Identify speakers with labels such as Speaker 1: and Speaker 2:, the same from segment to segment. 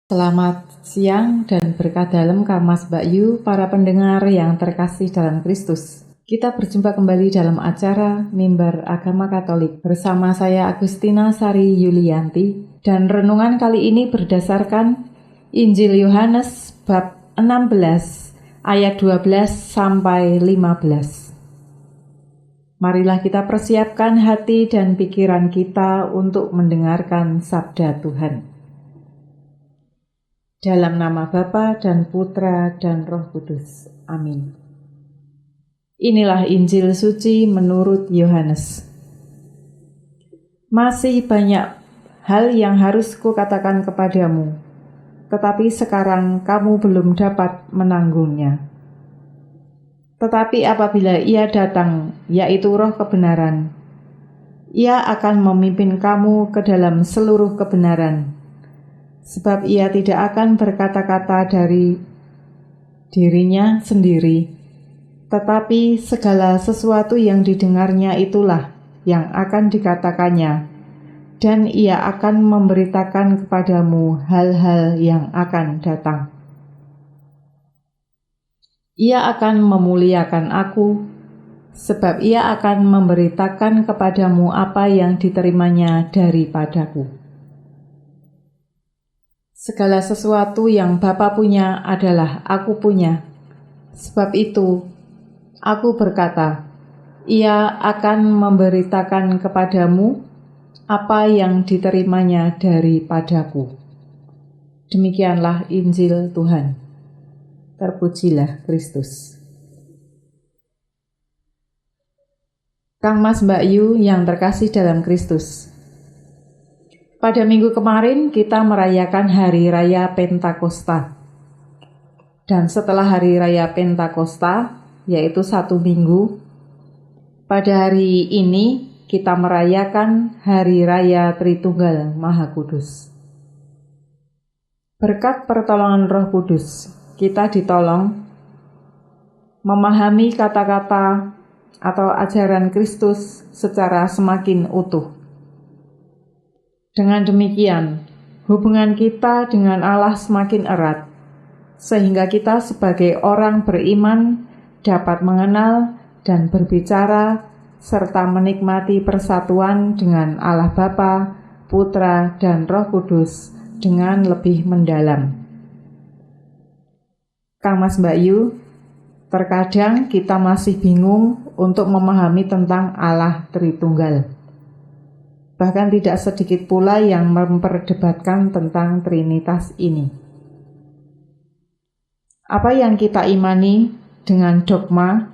Speaker 1: Selamat siang dan berkah dalam Mas Bayu, para pendengar yang terkasih dalam Kristus. Kita berjumpa kembali dalam acara Mimbar Agama Katolik bersama saya Agustina Sari Yulianti, dan renungan kali ini berdasarkan Injil Yohanes bab 16 ayat 12 sampai 15. Marilah kita persiapkan hati dan pikiran kita untuk mendengarkan sabda Tuhan. Dalam nama Bapa dan Putra dan Roh Kudus. Amin. Inilah Injil suci menurut Yohanes. Masih banyak hal yang harus kukatakan kepadamu, tetapi sekarang kamu belum dapat menanggungnya. Tetapi apabila Ia datang, yaitu Roh kebenaran, Ia akan memimpin kamu ke dalam seluruh kebenaran. Sebab Ia tidak akan berkata-kata dari dirinya sendiri, tetapi segala sesuatu yang didengarnya itulah yang akan dikatakannya, dan Ia akan memberitakan kepadamu hal-hal yang akan datang. Ia akan memuliakan Aku, sebab Ia akan memberitakan kepadamu apa yang diterimanya daripadaku. Segala sesuatu yang Bapa punya adalah Aku punya. Sebab itu, Aku berkata, Ia akan memberitakan kepadamu apa yang diterimanya daripadaku. Demikianlah Injil Tuhan. Terpujilah Kristus. Mas Bayu yang terkasih dalam Kristus. Pada minggu kemarin kita merayakan Hari Raya Pentakosta. Dan setelah Hari Raya Pentakosta, yaitu 1 minggu, pada hari ini kita merayakan Hari Raya Tritunggal Maha Kudus. Berkat pertolongan Roh Kudus, kita ditolong memahami kata-kata atau ajaran Kristus secara semakin utuh. Dengan demikian, hubungan kita dengan Allah semakin erat, sehingga kita sebagai orang beriman dapat mengenal dan berbicara serta menikmati persatuan dengan Allah Bapa, Putra, dan Roh Kudus dengan lebih mendalam. Mas Bayu, terkadang kita masih bingung untuk memahami tentang Allah Tritunggal. Bahkan tidak sedikit pula yang memperdebatkan tentang Trinitas ini. Apa yang kita imani dengan dogma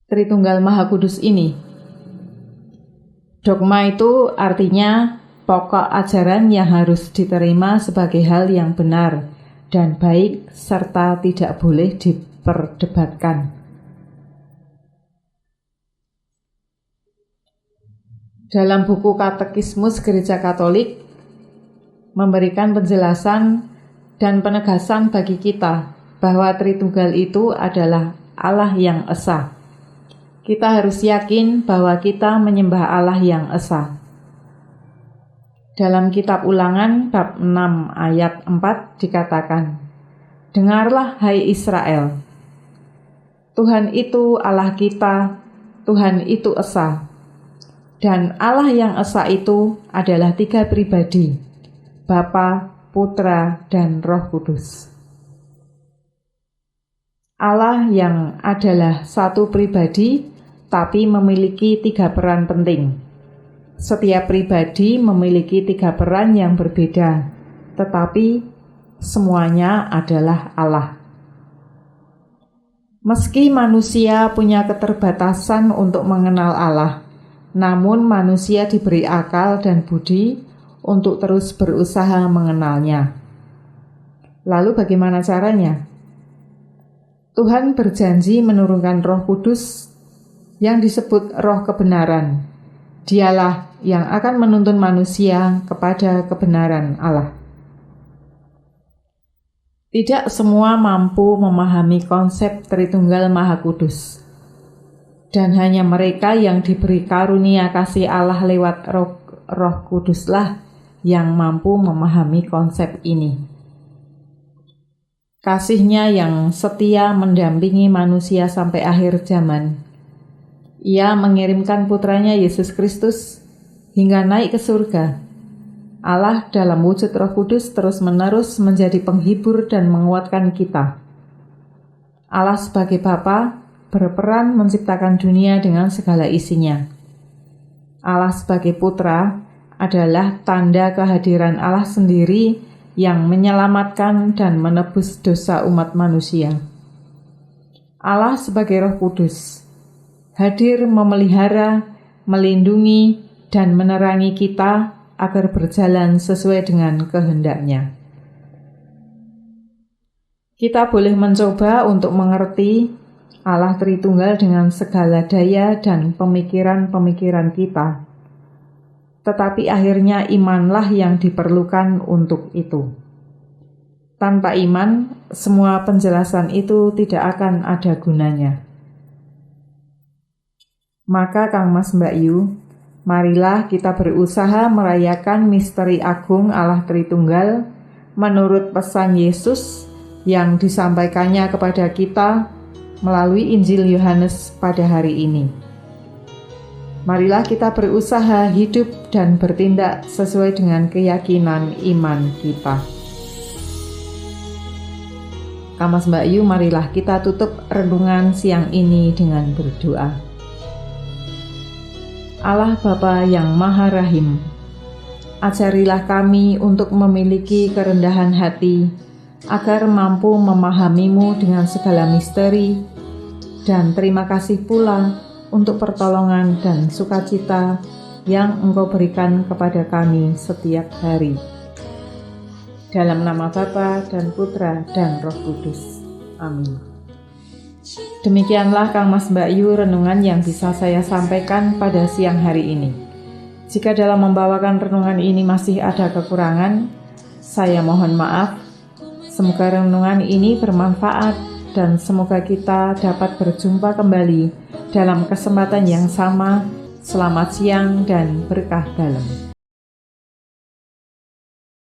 Speaker 1: Tritunggal Maha Kudus ini? Dogma itu artinya pokok ajaran yang harus diterima sebagai hal yang benar dan baik serta tidak boleh diperdebatkan. Dalam buku Katekismus Gereja Katolik memberikan penjelasan dan penegasan bagi kita bahwa Tritunggal itu adalah Allah yang esa. Kita harus yakin bahwa kita menyembah Allah yang esa. Dalam kitab Ulangan bab 6 ayat 4 dikatakan, "Dengarlah hai Israel, Tuhan itu Allah kita, Tuhan itu esa. Dan Allah yang esa itu adalah 3 pribadi, Bapa, Putra, dan Roh Kudus." Allah yang adalah satu pribadi, tapi memiliki 3 peran penting. Setiap pribadi memiliki 3 peran yang berbeda, tetapi semuanya adalah Allah. Meski manusia punya keterbatasan untuk mengenal Allah, namun manusia diberi akal dan budi untuk terus berusaha mengenalnya. Lalu bagaimana caranya? Tuhan berjanji menurunkan Roh Kudus yang disebut Roh Kebenaran. Dialah yang akan menuntun manusia kepada kebenaran Allah. Tidak semua mampu memahami konsep Tritunggal Maha Kudus. Dan hanya mereka yang diberi karunia kasih Allah lewat Roh Roh Kuduslah yang mampu memahami konsep ini. Kasih-Nya yang setia mendampingi manusia sampai akhir zaman. Ia mengirimkan putranya Yesus Kristus hingga naik ke surga. Allah dalam wujud Roh Kudus terus-menerus menjadi penghibur dan menguatkan kita. Allah sebagai Bapa berperan menciptakan dunia dengan segala isinya. Allah sebagai Putra adalah tanda kehadiran Allah sendiri yang menyelamatkan dan menebus dosa umat manusia. Allah sebagai Roh Kudus hadir memelihara, melindungi, dan menerangi kita agar berjalan sesuai dengan kehendak-Nya. Kita boleh mencoba untuk mengerti Allah Tritunggal dengan segala daya dan pemikiran-pemikiran kita. Tetapi akhirnya imanlah yang diperlukan untuk itu. Tanpa iman, semua penjelasan itu tidak akan ada gunanya. Maka Kang Mas Mbak Yu, marilah kita berusaha merayakan misteri agung Allah Tritunggal menurut pesan Yesus yang disampaikannya kepada kita melalui Injil Yohanes pada hari ini. Marilah kita berusaha hidup dan bertindak sesuai dengan keyakinan iman kita. Kang Mas Mbak Yu, marilah kita tutup renungan siang ini dengan berdoa. Allah Bapa yang Maha Rahim, ajarilah kami untuk memiliki kerendahan hati agar mampu memahami-Mu dengan segala misteri, dan terima kasih pula untuk pertolongan dan sukacita yang Engkau berikan kepada kami setiap hari. Dalam nama Bapa dan Putra dan Roh Kudus. Amin. Demikianlah Kang Mas Mbak Yu renungan yang bisa saya sampaikan pada siang hari ini. Jika dalam membawakan renungan ini masih ada kekurangan, saya mohon maaf. Semoga renungan ini bermanfaat dan semoga kita dapat berjumpa kembali dalam kesempatan yang sama. Selamat siang dan berkah dalam.